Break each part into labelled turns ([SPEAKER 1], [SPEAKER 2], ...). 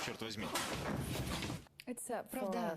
[SPEAKER 1] черт возьми?
[SPEAKER 2] Except for
[SPEAKER 3] Правда.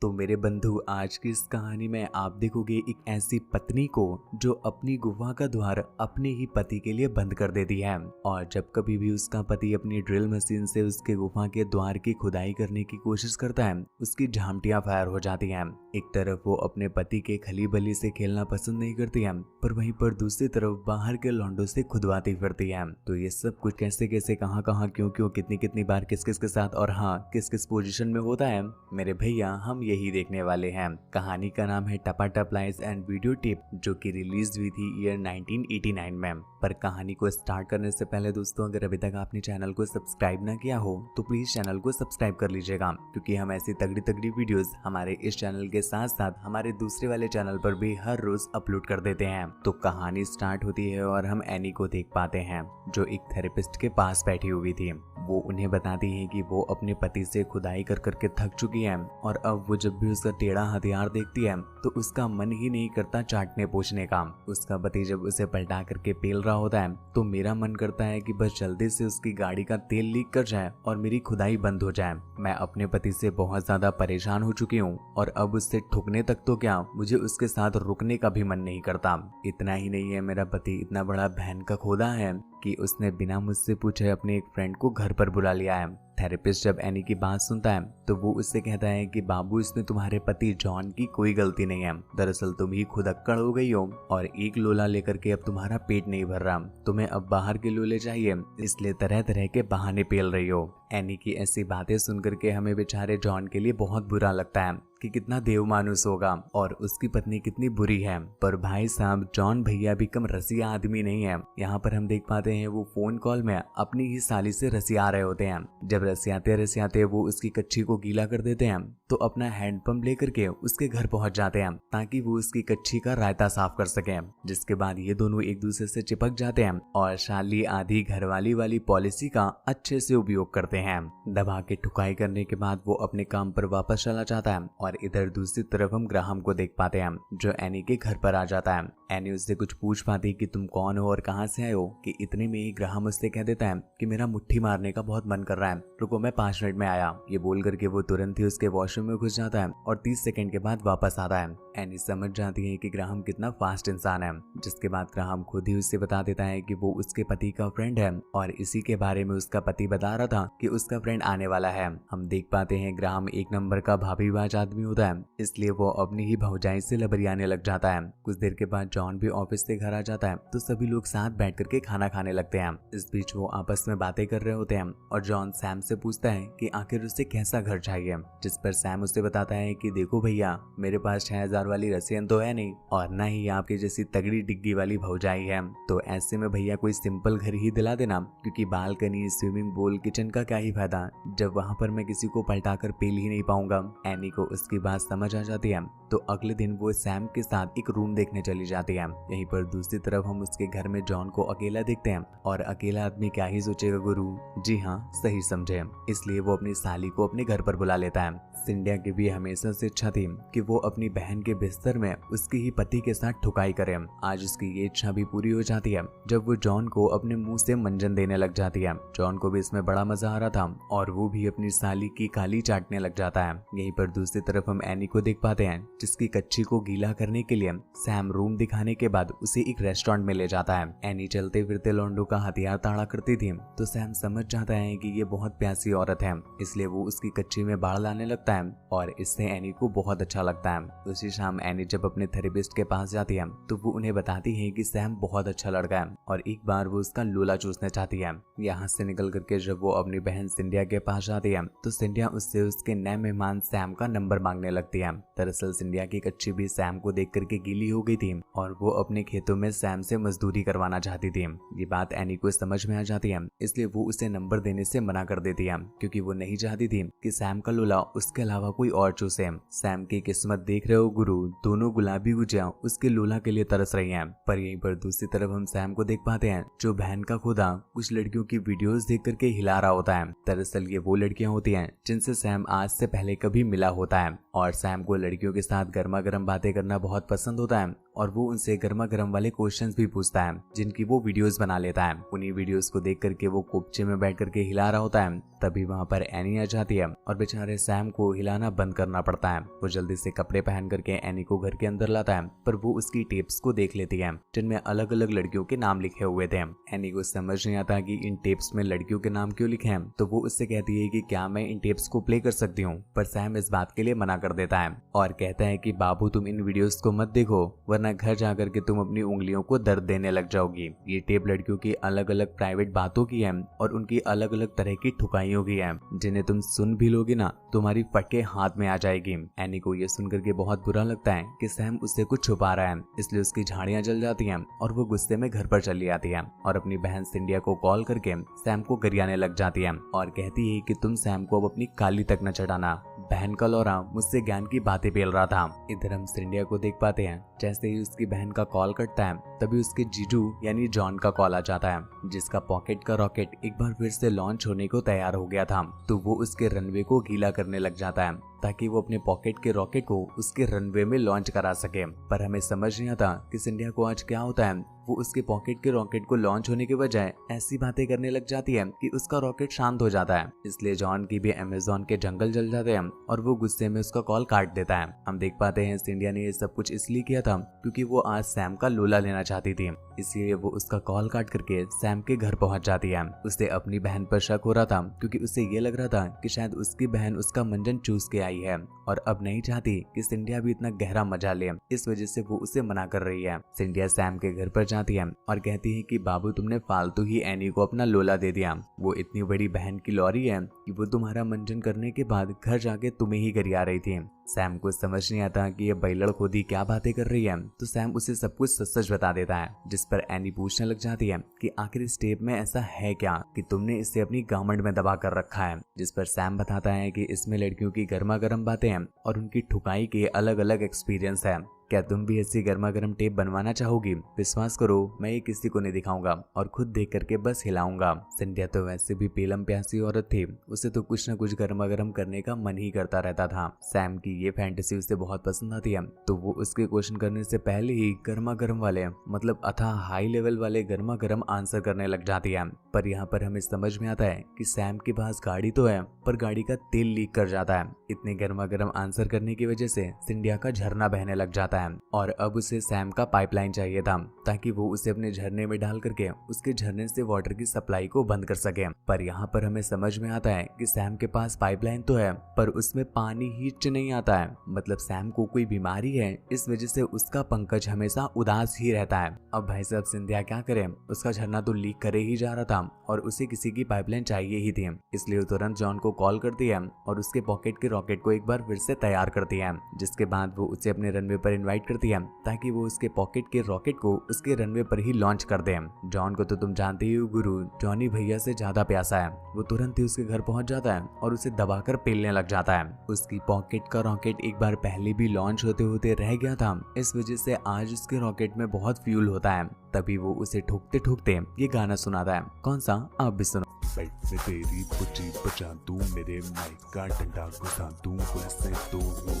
[SPEAKER 4] तो मेरे बंधु, आज की इस कहानी में आप देखोगे एक ऐसी पत्नी को जो अपनी गुफा का द्वार अपने ही पति के लिए बंद कर देती है। और जब कभी भी उसका पति अपनी ड्रिल मशीन से उसके गुफा के द्वार की खुदाई करने की कोशिश करता है, उसकी झामटियां फायर हो जाती हैं। एक तरफ वो अपने पति के खली बली से खेलना पसंद नहीं करती है, पर वहीं पर दूसरी तरफ बाहर के लौंडों से खुदवाती फिरती है। तो ये सब कुछ कैसे कैसे, कहाँ कहाँ, क्यों क्यों, कितनी कितनी बार, किस किस के साथ और हाँ किस किस पोजीशन में होता है, मेरे भैया हम यही देखने वाले हैं। कहानी का नाम है टपाटप लाइज एंड वीडियो टिप, जो कि रिलीज हुई थी ईयर 1989 में। पर कहानी को स्टार्ट करने से पहले दोस्तों, अगर अभी तक आपने चैनल को सब्सक्राइब ना किया हो तो प्लीज चैनल को सब्सक्राइब कर लीजिएगा, क्योंकि हम ऐसी तगड़ी तगड़ी वीडियोस हमारे इस चैनल के साथ साथ हमारे दूसरे वाले चैनल पर भी हर रोज अपलोड कर देते हैं। तो कहानी स्टार्ट होती है और हम एनी को देख पाते हैं, जो एक थेरेपिस्ट के पास बैठी हुई थी। वो उन्हें बताती है कि वो अपने पति से खुदाई कर करके थक चुकी है और अब वो जब भी उसका टेढ़ा हथियार देखती है तो उसका मन ही नहीं करता चाटने पोछने का। उसका पति जब उसे पलटा करके पेल रहा होता है तो मेरा मन करता है कि बस जल्दी से उसकी गाड़ी का तेल लीक कर जाए और मेरी खुदाई बंद हो जाए। मैं अपने पति से बहुत ज्यादा परेशान हो चुकी हूँ और अब उससे ठुकने तक तो क्या, मुझे उसके साथ रुकने का भी मन नहीं करता। इतना ही नहीं है, मेरा पति इतना बड़ा बहन का खोदा है कि उसने बिना मुझसे पूछे अपने एक फ्रेंड को घर पर बुला लिया है। थेरेपिस्ट जब एनी की बात सुनता है तो वो उससे कहता है कि बाबू, इसमें तुम्हारे पति जॉन की कोई गलती नहीं है। दरअसल तुम ही खुद अक्कड़ हो गई हो और एक लोला लेकर के अब तुम्हारा पेट नहीं भर रहा। तुम्हें अब बाहर के लोले चाहिए, इसलिए तरह तरह के बहाने पेल रही हो। एनी की ऐसी बातें सुनकर के हमें बेचारे जॉन के लिए बहुत बुरा लगता है कि कितना देवमानुस होगा और उसकी पत्नी कितनी बुरी है। पर भाई साहब, जॉन भैया भी कम रसिया आदमी नहीं है। यहाँ पर हम देख पाते हैं वो फोन कॉल में अपनी ही साली से रसिया रहे होते हैं। जब रसियाते रसियाते वो उसकी कच्ची को गीला कर देते हैं तो अपना हैंडपंप लेकर के उसके घर पहुंच जाते हैं ताकि वो उसकी कच्ची का रायता साफ कर सके। जिसके बाद ये दोनों एक दूसरे से चिपक जाते हैं और शाली आधी घरवाली वाली पॉलिसी का अच्छे से उपयोग करते हैं। दबा के ठुकाई करने के बाद वो अपने काम पर वापस चला जाता है और इधर दूसरी तरफ हम ग्राहम को देख पाते हैं, जो एनी के घर पर आ जाता है। एनी उससे कुछ पूछ पाती कि तुम कौन हो और कहां से आए हो, कि इतने में ही ग्राहम उससे कह देता है कि मेरा मुट्ठी मारने का बहुत मन कर रहा है, रुको मैं 5 मिनट में आया। ये बोल करके वो तुरंत ही उसके वॉशरूम में घुस जाता है और 30 सेकंड के बाद वापस आता है। एनी समझ जाती है कि ग्राहम कितना फास्ट इंसान है। जिसके बाद ग्राहम खुद ही उससे बता देता है कि वो उसके पति का फ्रेंड है और इसी के बारे में उसका पति बता रहा था कि उसका फ्रेंड आने वाला है। हम देख पाते हैं ग्राहम एक नंबर का भाभीबाज आदमी होता है, इसलिए वो अपनी ही भौजाई से लबरियाने लग जाता है। कुछ देर के बाद जॉन भी ऑफिस से घर आ जाता है तो सभी लोग साथ बैठ करके खाना खाने लगते हैं। इस बीच वो आपस में बातें कर रहे होते हैं और जॉन सैम से पूछता है कि आखिर उसे कैसा घर चाहिए। जिस पर सैम उसे बताता है कि देखो भैया, मेरे पास 6000 वाली रसियन तो है नहीं और ना ही आपकी जैसी तगड़ी डिग्गी वाली भौजाई है, तो ऐसे में भैया कोई सिंपल घर ही दिला देना, क्योंकि बालकनी, स्विमिंग पूल, किचन का क्या ही फायदा जब वहाँ पर मैं किसी को पलटाकर पेल ही नहीं पाऊंगा। एनी को उसकी बात समझ आ जाती है तो अगले दिन वो सैम के साथ एक रूम देखने चली जाती है। यहीं पर दूसरी तरफ हम उसके घर में जॉन को अकेला देखते हैं और अकेला आदमी क्या ही सोचेगा गुरु, जी हाँ सही समझे, इसलिए वो अपनी साली को अपने घर पर बुला लेता है। सिंडिया की भी हमेशा से इच्छा थी कि वो अपनी बहन के बिस्तर में उसके ही पति के साथ ठुकाई करे। आज उसकी ये इच्छा भी पूरी हो जाती है जब वो जॉन को अपने मुंह से मंजन देने लग जाती है। जॉन को भी इसमें बड़ा मजा आ रहा था और वो भी अपनी साली की काली चाटने लग जाता है। यहीं पर दूसरी तरफ हम एनी को देख पाते हैं, जिसकी कच्ची को गीला करने के लिए सैम रूम दिखाने के बाद उसे एक रेस्टोरेंट में ले जाता है। एनी चलते फिरते लौंडों का हथियार ताड़ा करती थी तो सैम समझ जाता है कि ये बहुत प्यासी औरत है, इसलिए वो उसकी कच्ची में बाढ़ लाने लगता है और इससे एनी को बहुत अच्छा लगता है। उसी शाम एनी जब अपने थेरेपिस्ट के पास जाती है तो वो उन्हें बताती है कि सैम बहुत अच्छा लड़का है और एक बार वो उसका लोला चूसना चाहती है। यहाँ से निकल करके जब वो अपनी बहन सिंडिया के पास जाती है तो सिंडिया उससे उसके नए मेहमान सैम का नंबर मांगने लगती है। दरअसल सिंडिया की कच्ची भी सैम को देख करके गीली हो गई थी और वो अपने खेतों में सैम से मजदूरी करवाना चाहती थी। ये बात एनी को समझ में आ जाती है, इसलिए वो उसे नंबर देने से मना कर देती है, क्योंकि वो नहीं चाहती थी कि सैम का लोला उसके अलावा कोई और चूसे। सैम की किस्मत देख रहे हो गुरु, दोनों गुलाबी गुजिया उसके लोला के लिए तरस रही हैं। पर यहीं पर दूसरी तरफ हम सैम को देख पाते हैं, जो बहन का खुदा कुछ लड़कियों की वीडियोस देख करके हिला रहा होता है। दरअसल ये वो लड़कियां होती हैं जिनसे सैम आज से पहले कभी मिला होता है और सैम को लड़कियों के साथ गर्मा गर्म बातें करना बहुत पसंद होता है और वो उनसे गर्मा गर्म वाले क्वेश्चंस भी पूछता है जिनकी वो वीडियोस बना लेता है। उन्हीं वीडियोस को देख करके वो कोपचे में बैठ करके हिला रहा होता है। तभी वहाँ पर एनी आ जाती है और बेचारे सैम को हिलाना बंद करना पड़ता है। वो जल्दी से कपड़े पहन करके एनी को घर के अंदर लाता है, पर वो उसकी टेप्स को देख लेती है जिनमें अलग अलग लड़कियों के नाम लिखे हुए थे। एनी को समझ नहीं आता कि इन टेप्स में लड़कियों के नाम क्यों लिखे हैं, तो वो उससे कहती है कि क्या मैं इन टेप्स को प्ले कर सकती हूँ, पर सैम इस बात के लिए मना कर देता है और कहता है कि बाबू तुम इन वीडियोस को मत देखो, वरना घर जाकर के तुम अपनी उंगलियों को दर्द देने लग जाओगी। ये टेप लड़कियों की अलग अलग प्राइवेट बातों की है और उनकी अलग अलग तरह की ठुकाइयों की है, जिन्हें तुम सुन भी लोगी ना तुम्हारी फटके हाथ में आ जाएगी। एनी को ये सुनकर के बहुत बुरा लगता है कि सैम उससे कुछ छुपा रहा है, इसलिए उसकी झाड़ियां जल जाती हैं और वो गुस्से में घर पर चली आती है और अपनी बहन सिंडिया को कॉल करके सैम को गरियाने लग जाती है और कहती है कि तुम सैम को अब अपनी काली तक न चढ़ाना। बहन का लौरा मुझसे ज्ञान की बातें पेल रहा था। इधर हम सिंडिया को देख पाते हैं जैसे ही उसकी बहन का कॉल कटता है तभी उसके जीजू यानी जॉन का कॉल आ जाता है, जिसका पॉकेट का रॉकेट एक बार फिर से लॉन्च होने को तैयार हो गया था। तो वो उसके रनवे को गीला करने लग जाता है ताकि वो अपने पॉकेट के रॉकेट को उसके रनवे में लॉन्च करा सके। पर हमें समझ नहीं आता कि सिंडिया को आज क्या होता है। वो उसके पॉकेट के रॉकेट को लॉन्च होने के बजाय ऐसी बातें करने लग जाती है कि उसका रॉकेट शांत हो जाता है। इसलिए जॉन की भी अमेज़न के जंगल जल जाते हैं और वो गुस्से में उसका कॉल काट देता है। हम देख पाते हैं सिंडिया ने ये सब कुछ इसलिए किया था क्योंकि वो आज सैम का लोला लेना चाहती थी, इसलिए वो उसका कॉल काट करके सैम के घर पहुंच जाती है। उसे अपनी बहन पर शक हो रहा था क्योंकि उसे ये लग रहा था कि शायद उसकी बहन उसका मंजन चूस के आई है और अब नहीं चाहती कि सिंडिया भी इतना गहरा मजा ले, इस वजह से वो उसे मना कर रही है। सिंडिया सैम के घर पर जाती है और कहती है कि बाबू तुमने फालतू ही एनी को अपना लोला दे दिया। वो इतनी बड़ी बहन की लौरी है कि वो तुम्हारा मंजन करने के बाद घर जाके तुम्हें ही गरिया रही थी। सैम को समझ नहीं आता कि ये बैलड़ खुदी क्या बातें कर रही है, तो सैम उसे सब कुछ सच सच बता देता है, जिस पर एनी पूछने लग जाती है कि आखिर इस टेप में ऐसा है क्या कि तुमने इसे अपनी गारमेंट में दबा कर रखा है। जिस पर सैम बताता है कि इसमें लड़कियों की गर्मा गर्म बातें हैं और उनकी ठुकाई के अलग अलग एक्सपीरियंस है। क्या तुम भी ऐसी गर्मा गर्म टेप बनवाना चाहोगी? विश्वास करो मैं ये किसी को नहीं दिखाऊंगा और खुद देख करके बस हिलाऊंगा। सिंडिया तो वैसे भी पेलम प्यासी औरत थी, उसे तो कुछ न कुछ गर्मा गर्म करने का मन ही करता रहता था। सैम की ये फैंटेसी उसे बहुत पसंद आती है, तो वो उसके क्वेश्चन करने से पहले ही गर्मा गर्म वाले मतलब अथा हाई लेवल वाले गर्मा गर्म आंसर करने लग जाती है। पर यहाँ पर हमें समझ में आता है कि सैम के पास गाड़ी तो है पर गाड़ी का तेल लीक कर जाता है। इतने गर्मा गर्म आंसर करने की वजह से सिंडिया का झरना बहने लग जाता है और अब उसे सैम का पाइपलाइन चाहिए था ताकि वो उसे अपने झरने में डाल करके उसके झरने से वाटर की सप्लाई को बंद कर सके। पर यहाँ पर हमें समझ में आता है कि सैम के पास पाइपलाइन तो है पर उसमें पानी ही नहीं आता है, मतलब सैम को कोई बीमारी है, इस वजह से उसका पंकज हमेशा उदास ही रहता है। अब भाई साहब सिंधिया क्या करे, उसका झरना तो लीक करे ही जा रहा था और उसे किसी की पाइपलाइन चाहिए ही थी, इसलिए वो तुरंत जॉन को कॉल करती है और उसके पॉकेट के रॉकेट को एक बार फिर से तैयार करती है, जिसके बाद वो उसे अपने रनवे पर इन्वाइट करती है ताकि वो उसके पॉकेट के रॉकेट को उसके रनवे पर ही लॉन्च कर दे। जॉन को तो तुम जानते ही हो गुरु, जॉनी भैया से ज्यादा प्यासा है। वो तुरंत ही उसके घर पहुंच जाता है और उसे दबाकर पेलने लग जाता है। उसकी पॉकेट का रॉकेट एक बार पहले भी लॉन्च होते होते रह गया था, इस वजह से आज उसके रॉकेट में बहुत फ्यूल होता है। तभी वो उसे ठोकते ठोकते ये गाना सुनाता है, कौन सा आप भी सुनो।
[SPEAKER 1] बेड में तेरी पुची बचा दूं, मेरे माइक का डंडा घुसा दूं, वैसे तो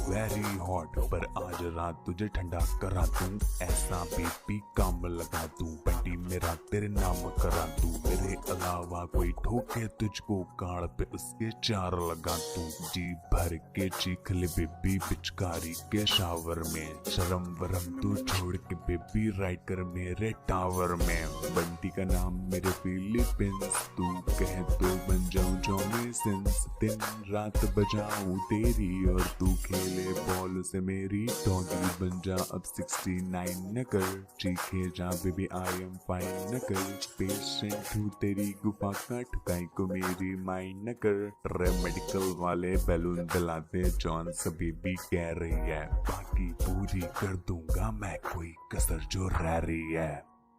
[SPEAKER 1] वेरी हॉट पर आज रात तुझे ठंडा करा दूं, ऐसा बेबी काम लगा दूं, बंटी मेरा तेरे नाम करा दूं, मेरे अलावा कोई ठोके तुझको गाड़ पे उसके चार लगा दूं, जी भर के चीख ले बेबी पिचकारी के शावर में, शर्म वरम तू छोड़ के बेबी राइड कर मेरे टावर में, बंटी का नाम मेरे फिलीपींस, तू कहे तो बन जाऊं जॉनी सिंस, दिन रात बजाऊं तेरी और तू खेले बॉल से मेरी, डॉगी बन जा अब 69 न कर, चीखे जा बेबी आई एम फाइन न कर, पेशेंट हूँ तेरी गुफा का ठुकाई को मेरी माइन न कर, मेडिकल वाले बैलून दिलाते जॉन सभी भी कह रही है, बाकी पूरी कर दूंगा मैं कोई कसर जो रह रही है।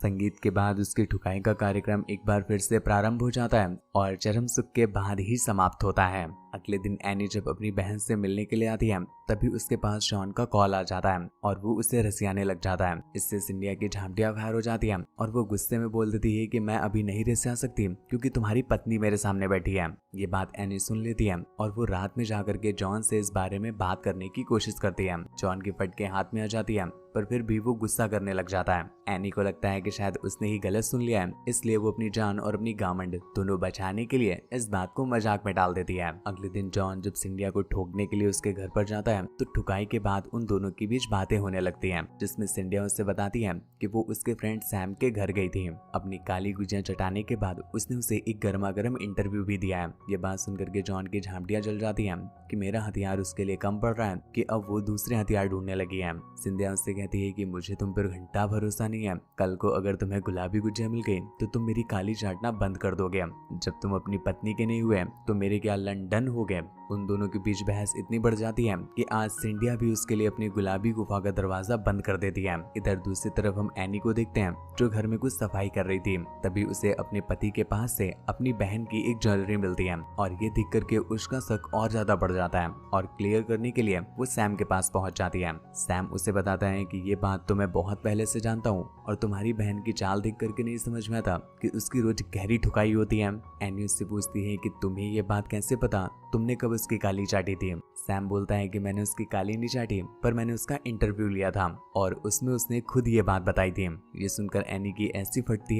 [SPEAKER 4] संगीत के बाद उसकी ठुकाई का कार्यक्रम एक बार फिर से प्रारंभ हो जाता है और चरम सुख के बाद ही समाप्त होता है। अगले दिन एनी जब अपनी बहन से मिलने के लिए आती है तभी उसके पास जॉन का कॉल आ जाता है और वो उसे रसियाने लग जाता है। इससे सिंडिया की झांटियां बाहर हो जाती है और वो गुस्से में बोल देती है कि मैं अभी नहीं रसिया सकती क्योंकि तुम्हारी पत्नी मेरे सामने बैठी है। ये बात एनी सुन लेती है और वो रात में जाकर के जॉन से इस बारे में बात करने की कोशिश करती है। जॉन की फटके हाथ में आ जाती है पर फिर भी वो गुस्सा करने लग जाता है। एनी को लगता है कि शायद उसने ही गलत सुन लिया है, इसलिए वो अपनी जान और अपनी गामंड दोनों बचाने के लिए इस बात को मजाक में डाल देती है। अगले दिन जॉन जब सिंडिया को ठोकने के लिए उसके घर पर जाता है तो ठुकाई के बाद उन दोनों के बीच बातें होने लगती हैं, जिसमें सिंडिया उससे बताती है कि वो उसके फ्रेंड सैम के घर गई थी। अपनी काली गुजियां चटाने के बाद उसने उसे एक गर्मा गर्म इंटरव्यू भी दिया है। ये बात सुनकर के जॉन की झांटियां जल जाती है कि मेरा हथियार उसके लिए कम पड़ रहा है कि अब वो दूसरे हथियार ढूंढने लगी है। सिंडिया उससे कहती है कि मुझे तुम पर घंटा भरोसा नहीं है, कल को अगर तुम्हें गुलाबी गुजिया मिल गई तो तुम मेरी काली चाटना बंद कर दोगे। जब तुम अपनी पत्नी के नहीं हुए तो मेरे क्या लंदन हो गए। उन दोनों के बीच बहस इतनी बढ़ जाती है कि आज सिंडिया भी उसके लिए अपनी गुलाबी गुफा का दरवाजा बंद कर देती है। इधर दूसरी तरफ हम एनी को देखते हैं जो घर में कुछ सफाई कर रही थी। तभी उसे अपने पति के पास से अपनी बहन की एक ज्वेलरी मिलती है और ये देख करके उसका शक और ज्यादा बढ़ जाता है और क्लियर करने के लिए वो सैम के पास पहुंच जाती है। सैम उसे बताता है कि ये बात तो मैं बहुत पहले से जानता हूँ और तुम्हारी बहन की चाल देख करके नहीं समझ में आता कि उसकी रोज गहरी ठुकाई होती है। एनी उससे पूछती है कि तुम्हें ये बात कैसे पता, तुमने कब उसकी काली चाटी थी। सैम बोलता है कि मैंने उसकी काली नहीं चाटी पर मैंने उसका इंटरव्यू लिया था और उसमें उसने खुद ये बात बताई थी। ये सुनकर एनी की ऐसी फटती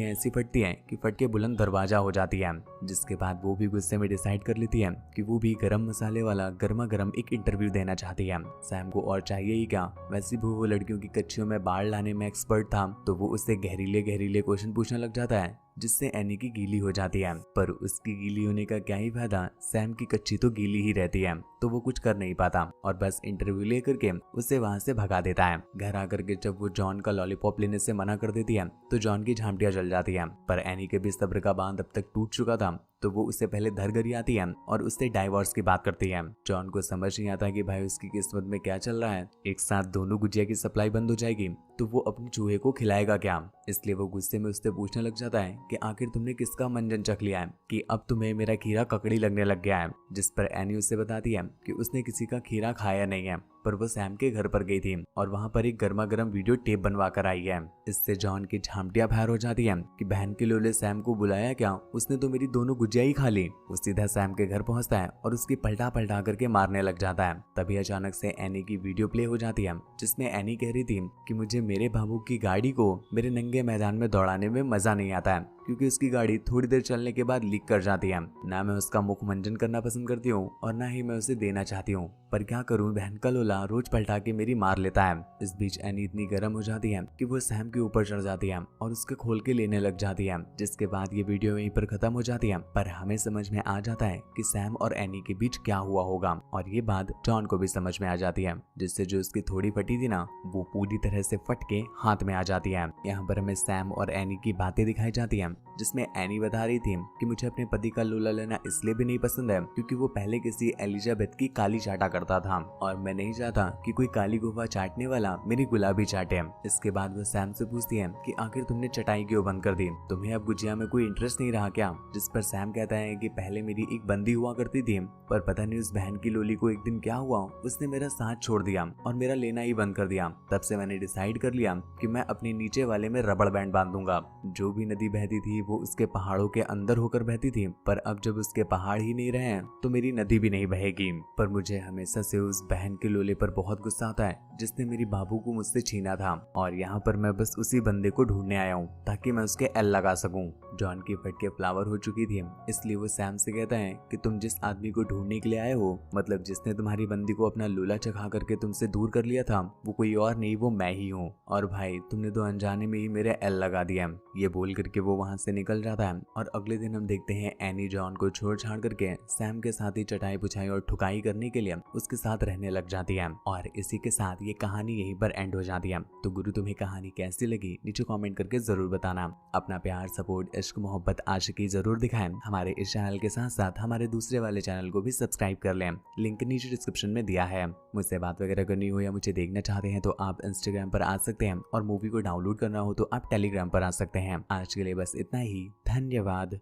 [SPEAKER 4] है कि फट के बुलंद दरवाजा हो जाती है, जिसके बाद वो भी गुस्से में डिसाइड कर लेती है कि वो भी गरम मसाले वाला गर्मा गर्म एक इंटरव्यू देना चाहती है। सैम को और चाहिए ही क्या, वैसे भी वो लड़कियों की कच्चियों में बाढ़ लाने में एक्सपर्ट था, तो वो उससे गहरीले गहरीले क्वेश्चन पूछने लग जाता है जिससे एनी की गीली हो जाती है। पर उसकी गीली होने का क्या ही फायदा, सैम की कच्ची तो गीली ही रहती है, तो वो कुछ कर नहीं पाता और बस इंटरव्यू लेकर के उसे वहां से भगा देता है। घर आकर के जब वो जॉन का लॉलीपॉप लेने से मना कर देती है तो जॉन की झांटियां जल जाती है। पर एनी के भी सब्र का बांध अब तक टूट चुका था, तो वो उससे पहले धरगरी आती है और उससे डाइवोर्स की बात करती है। जॉन को समझ नहीं आता कि भाई उसकी किस्मत में क्या चल रहा है। एक साथ दोनों गुजिया की सप्लाई बंद हो जाएगी तो वो अपने चूहे को खिलाएगा क्या। इसलिए वो गुस्से में उससे पूछने लग जाता है कि आखिर तुमने किसका मंजन चख लिया है कि अब तुम्हें मेरा खीरा ककड़ी लगने लग गया है। जिस पर एनी उससे बताती है कि उसने किसी का खीरा खाया नहीं है, पर वो सैम के घर पर गई थी और वहां पर एक गर्मा गर्म वीडियो टेप बनवा कर आई है। इससे जॉन की झांटियां बाहर हो जाती है कि बहन के लोले सैम को बुलाया क्या, उसने तो मेरी दोनों गुजिया ही खा ली। वो सीधा सैम के घर पहुंचता है और उसकी पलटा पलटा करके मारने लग जाता है। तभी अचानक से एनी की वीडियो प्ले हो जाती है जिसमें एनी कह रही थी कि मुझे मेरे बाबू की गाड़ी को मेरे नंगे मैदान में दौड़ाने में मजा नहीं आता है क्योंकि उसकी गाड़ी थोड़ी देर चलने के बाद लीक कर जाती है। ना मैं उसका मुख मंजन करना पसंद करती हूँ और ना ही मैं उसे देना चाहती हूँ, पर क्या करूँ, बहन का लोला रोज पलटा के मेरी मार लेता है। इस बीच एनी इतनी गर्म हो जाती है कि वो सैम के ऊपर चढ़ जाती है और उसके खोल के लेने लग जाती है, जिसके बाद ये वीडियो यहीं पर खत्म हो जाती है। पर हमें समझ में आ जाता है कि सैम और एनी के बीच क्या हुआ होगा और ये बात जॉन को भी समझ में आ जाती है, जिससे जो उसकी थोड़ी फटी थी ना वो पूरी तरह से फट के हाथ में आ जाती है। यहाँ पर हमें सैम और एनी की बातें दिखाई जाती है जिसमें एनी बता रही थी कि मुझे अपने पति का लोला लेना इसलिए भी नहीं पसंद है क्योंकि वो पहले किसी एलिजाबेथ की काली चाटा करता था और मैं नहीं चाहता कि कोई काली गुफा चाटने वाला मेरी गुलाबी चाटे। इसके बाद वो सैम से पूछती है कि आखिर तुमने चटाई क्यों बंद कर दी, तुम्हें अब गुजिया में कोई इंटरेस्ट नहीं रहा क्या। जिस पर सैम कहता है कि पहले मेरी एक बंदी हुआ करती थी पर पता नहीं उस बहन की लोली को एक दिन क्या हुआ, उसने मेरा साथ छोड़ दिया और मेरा लेना ही बंद कर दिया। तब से मैंने डिसाइड कर लिया कि मैं अपने नीचे वाले में रबड़ बैंड बांध दूंगा। जो भी नदी बहती थी वो उसके पहाड़ों के अंदर होकर बहती थी, पर अब जब उसके पहाड़ ही नहीं रहे हैं तो मेरी नदी भी नहीं बहेगी। पर मुझे हमेशा से उस बहन के लोले पर बहुत गुस्सा आता है जिसने मेरी बाबू को मुझसे छीना था और यहाँ पर मैं बस उसी बंदे को ढूंढने आया हूँ ताकि मैं उसके एल लगा सकूं। जॉन की फटके फ्लावर हो चुकी थी, इसलिए वो सैम से कहता है कि तुम जिस आदमी को ढूंढने के लिए आए हो, मतलब जिसने तुम्हारी बंदी को अपना लोला चखा करके तुमसे दूर कर लिया था, वो कोई और नहीं, वो मैं ही हूँ। और भाई तुमने तो अनजाने में ही मेरे एल लगा दिया। ये बोल करके वो वहाँ से निकल जाता है और अगले दिन हम देखते हैं एनी जॉन को छोड़ छाड़ करके सैम के साथ ही चटाई पुछाई और ठुकाई करने के लिए उसके साथ रहने लग जाती है। और इसी के साथ ये कहानी यहीं पर एंड हो जाती है। तो गुरु तुम्हें कहानी कैसी लगी नीचे कमेंट करके जरूर बताना। अपना प्यार, सपोर्ट, इश्क, मोहब्बत, आशिकी जरूर दिखाएं। हमारे इस चैनल के साथ साथ हमारे दूसरे वाले चैनल को भी सब्सक्राइब कर लें, लिंक नीचे डिस्क्रिप्शन में दिया है। मुझसे बात वगैरह करनी हो या मुझे देखना चाहते हैं तो आप इंस्टाग्राम पर आ सकते हैं और मूवी को डाउनलोड करना हो तो आप टेलीग्राम पर आ सकते हैं। आज के लिए बस इतना ही, धन्यवाद।